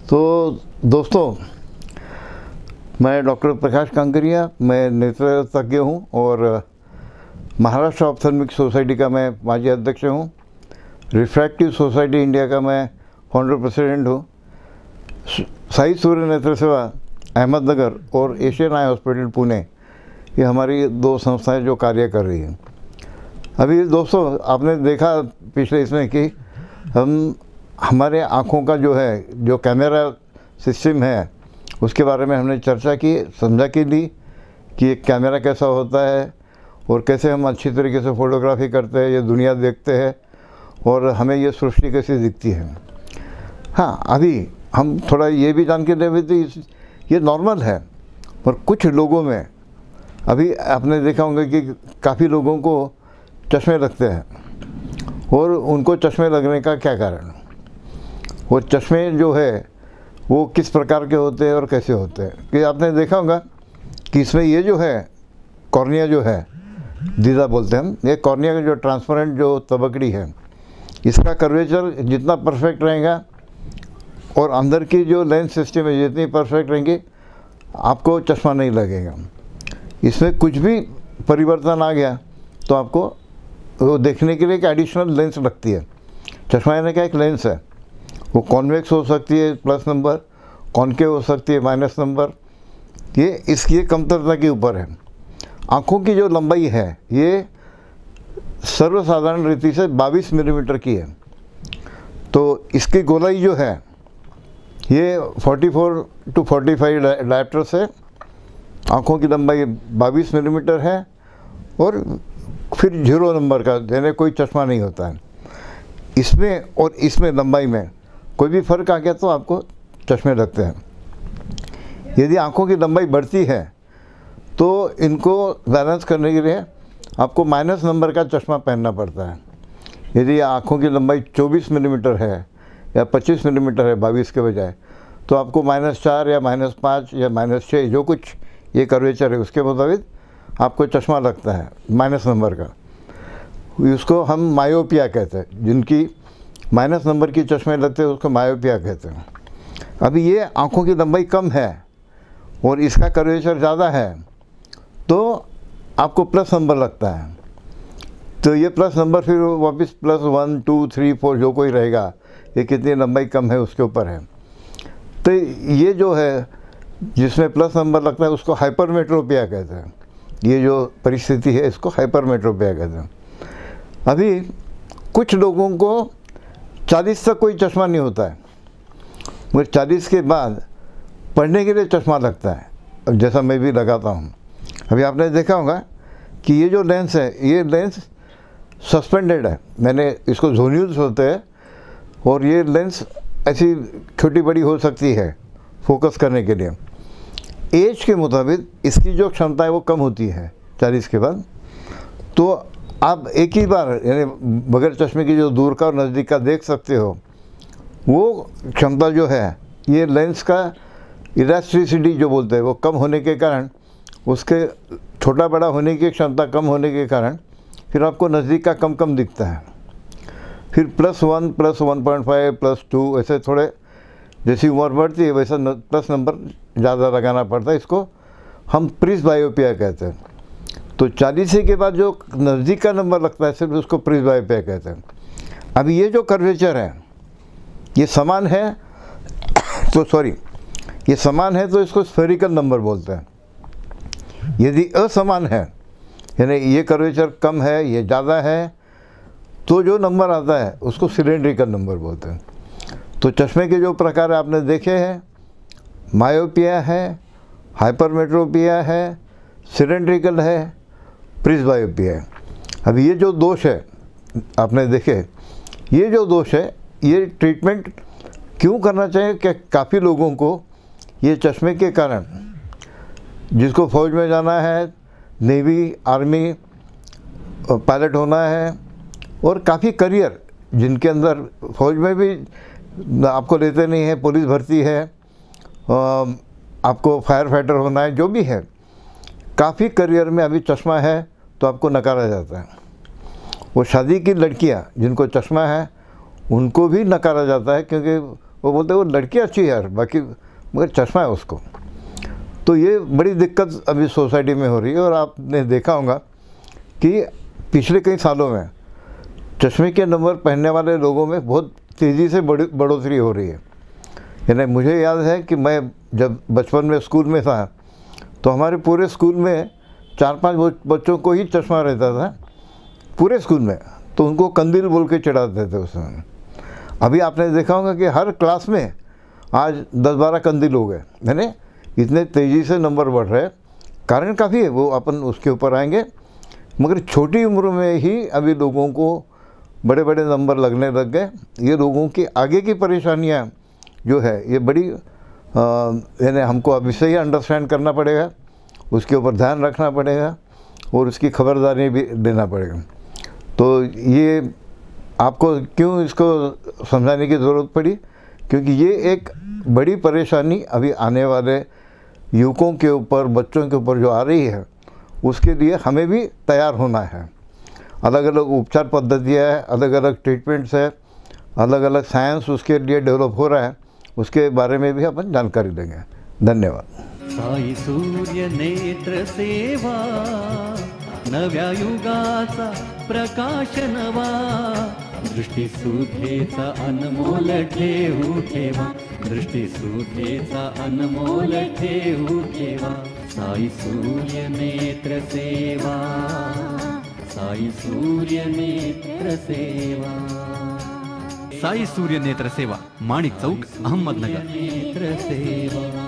तो दोस्तों, मैं डॉक्टर प्रकाश कांकरिया, मैं नेत्र तज्ञ हूँ और महाराष्ट्र ऑप्थेल्मिक सोसाइटी का मैं माजी अध्यक्ष हूँ। रिफ्रैक्टिव सोसाइटी इंडिया का मैं फाउंडर प्रेसिडेंट हूँ। साई सूर्य नेत्र सेवा अहमदनगर और एशियन आई हॉस्पिटल पुणे, ये हमारी दो संस्थाएं जो कार्य कर रही हैं। अभी दोस्तों, आपने देखा पिछले इसमें कि हमारे आँखों का जो कैमरा सिस्टम है उसके बारे में हमने चर्चा की, समझा की दी कि एक कैमरा कैसा होता है और कैसे हम अच्छी तरीके से फ़ोटोग्राफी करते हैं, ये दुनिया देखते हैं और हमें ये सृष्टि कैसी दिखती है। हाँ, अभी हम थोड़ा ये भी जान के देवे थे, ये नॉर्मल है, पर कुछ लोगों में अभी आपने देखा होगा कि काफ़ी लोगों को चश्मे लगते हैं। और उनको चश्मे लगने का क्या कारण, वो चश्मे जो है वो किस प्रकार के होते हैं और कैसे होते हैं, कि आपने देखा होगा कि इसमें ये जो है कॉर्निया जो है, दीदा बोलते हैं हम, ये कॉर्निया का जो ट्रांसपेरेंट जो तबकड़ी है, इसका कर्वेचर जितना परफेक्ट रहेगा और अंदर की जो लेंस सिस्टम है जितनी परफेक्ट रहेंगी, आपको चश्मा नहीं लगेगा। इसमें कुछ भी परिवर्तन आ गया तो आपको वो देखने के लिए एक एडिशनल लेंस लगती है। चश्मा यानी का एक लेंस है, वो कॉन्वेक्स हो सकती है प्लस नंबर, कॉनकेव हो सकती है माइनस नंबर, ये इसकी कमतरता के ऊपर है। आँखों की जो लंबाई है ये सर्वसाधारण रीति से 22 मिलीमीटर की है, तो इसकी गोलाई जो है ये 44 to 45 डायप्टर से आँखों की लंबाई 22 मिलीमीटर है और फिर 0 नंबर का, यानी कोई चश्मा नहीं होता है। इसमें और इसमें लंबाई में कोई भी फ़र्क आ गया तो आपको चश्मे लगते हैं। यदि आँखों की लंबाई बढ़ती है तो इनको बैलेंस करने के लिए आपको माइनस नंबर का चश्मा पहनना पड़ता है। यदि आँखों की लंबाई 24 मिलीमीटर है या 25 मिलीमीटर है 22 के बजाय, तो आपको -4 या -5 या -6 जो कुछ ये कर्वेचर है उसके मुताबिक आपको चश्मा लगता है माइनस नंबर का। उसको हम मायोपिया कहते हैं, जिनकी माइनस नंबर की चश्मे लगते हैं उसको मायोपिया कहते हैं। अभी ये आँखों की लंबाई कम है और इसका कर्वेचर ज़्यादा है तो आपको प्लस नंबर लगता है। तो ये प्लस नंबर फिर वापस +1 2 3 4 जो कोई रहेगा, ये कितनी लंबाई कम है उसके ऊपर है। तो ये जो है जिसमें प्लस नंबर लगता है उसको हाइपरमेट्रोपिया कहते हैं। ये जो परिस्थिति है इसको हाइपरमेट्रोपिया कहते हैं। अभी कुछ लोगों को 40 तक कोई चश्मा नहीं होता है, मगर 40 के बाद पढ़ने के लिए चश्मा लगता है, अब जैसा मैं भी लगाता हूँ। अभी आपने देखा होगा कि ये जो लेंस है ये लेंस सस्पेंडेड है, मैंने इसको जोन्यूल्स होते हैं और ये लेंस ऐसी छोटी बड़ी हो सकती है फोकस करने के लिए। एज के मुताबिक इसकी जो क्षमता है वो कम होती है 40 के बाद। तो आप एक ही बार यानी बगैर चश्मे की जो दूर का और नज़दीक का देख सकते हो, वो क्षमता जो है ये लेंस का इलास्टिसिटी जो बोलते हैं वो कम होने के कारण, उसके छोटा बड़ा होने की क्षमता कम होने के कारण फिर आपको नज़दीक का कम कम दिखता है। फिर +1 +1.5 +2 ऐसे थोड़े जैसी उम्र बढ़ती है वैसा प्लस नंबर ज़्यादा लगाना पड़ता है। इसको हम प्रिस्बायोपिया कहते हैं। तो 40 के बाद जो नज़दीक का नंबर लगता है सिर्फ उसको प्रिस्बायोपिया कहते हैं। अभी ये जो कर्वेचर है ये समान है ये समान है तो इसको स्फेरिकल नंबर बोलते हैं। यदि असमान है यानी ये कर्वेचर कम है ये ज़्यादा है, तो जो नंबर आता है उसको सिलेंड्रिकल नंबर बोलते हैं। तो चश्मे के जो प्रकार आपने देखे हैं, मायोपिया है, हाइपरमेट्रोपिया है, सिलेंड्रिकल है, प्रिस्बायोपिया है। अब ये जो दोष है आपने देखे, ये जो दोष है ये ट्रीटमेंट क्यों करना चाहिए कि काफ़ी लोगों को ये चश्मे के कारण, जिसको फ़ौज में जाना है, नेवी आर्मी पायलट होना है और काफ़ी करियर जिनके अंदर फ़ौज में भी आपको लेते नहीं है, पुलिस भर्ती है, आपको फायर फाइटर होना है, जो भी है, काफ़ी करियर में अभी चश्मा है तो आपको नकारा जाता है। वो शादी की लड़कियां जिनको चश्मा है उनको भी नकारा जाता है क्योंकि वो बोलते वो लड़की अच्छी है यार, बाकी मगर चश्मा है उसको। तो ये बड़ी दिक्कत अभी सोसाइटी में हो रही है। और आपने देखा होगा कि पिछले कई सालों में चश्मे के नंबर पहनने वाले लोगों में बहुत तेज़ी से बढ़ोतरी हो रही है। यानी मुझे याद है कि मैं जब बचपन में स्कूल में था तो हमारे पूरे स्कूल में 4-5 बच्चों को ही चश्मा रहता था पूरे स्कूल में, तो उनको कंदील बोल के चिढ़ाते थे उस समय। अभी आपने देखा होगा कि हर क्लास में आज 10-12 कंदील हो गए, यानी इतने तेज़ी से नंबर बढ़ रहे हैं। कारण काफ़ी है, वो अपन उसके ऊपर आएंगे। मगर छोटी उम्र में ही अभी लोगों को बड़े बड़े नंबर लगने लग गए। ये लोगों की आगे की परेशानियां जो है ये बड़ी यानी हमको अभी से ही अंडरस्टैंड करना पड़ेगा, उसके ऊपर ध्यान रखना पड़ेगा और उसकी खबरदारी भी देना पड़ेगा। तो ये आपको क्यों इसको समझाने की ज़रूरत पड़ी, क्योंकि ये एक बड़ी परेशानी अभी आने वाले युवकों के ऊपर, बच्चों के ऊपर जो आ रही है, उसके लिए हमें भी तैयार होना है। अलग अलग उपचार पद्धतियाँ है, अलग अलग ट्रीटमेंट्स है, अलग अलग साइंस उसके लिए डेवलप हो रहा है, उसके बारे में भी अपन जानकारी देंगे। धन्यवाद। साई सूर्य नेत्र सेवा, नव्या युगाचा प्रकाश नवा, दृष्टिसुधेचा अनमोल ठेवू ठेवा, दृष्टिसुधेचा अनमोल ठेवू ठेवा। साई सूर्य नेत्र सेवा, साई सूर्य नेत्र सेवा। साई सूर्य नेत्र सेवा, माणिक चौक, अहमदनगर। नेत्र सेवा।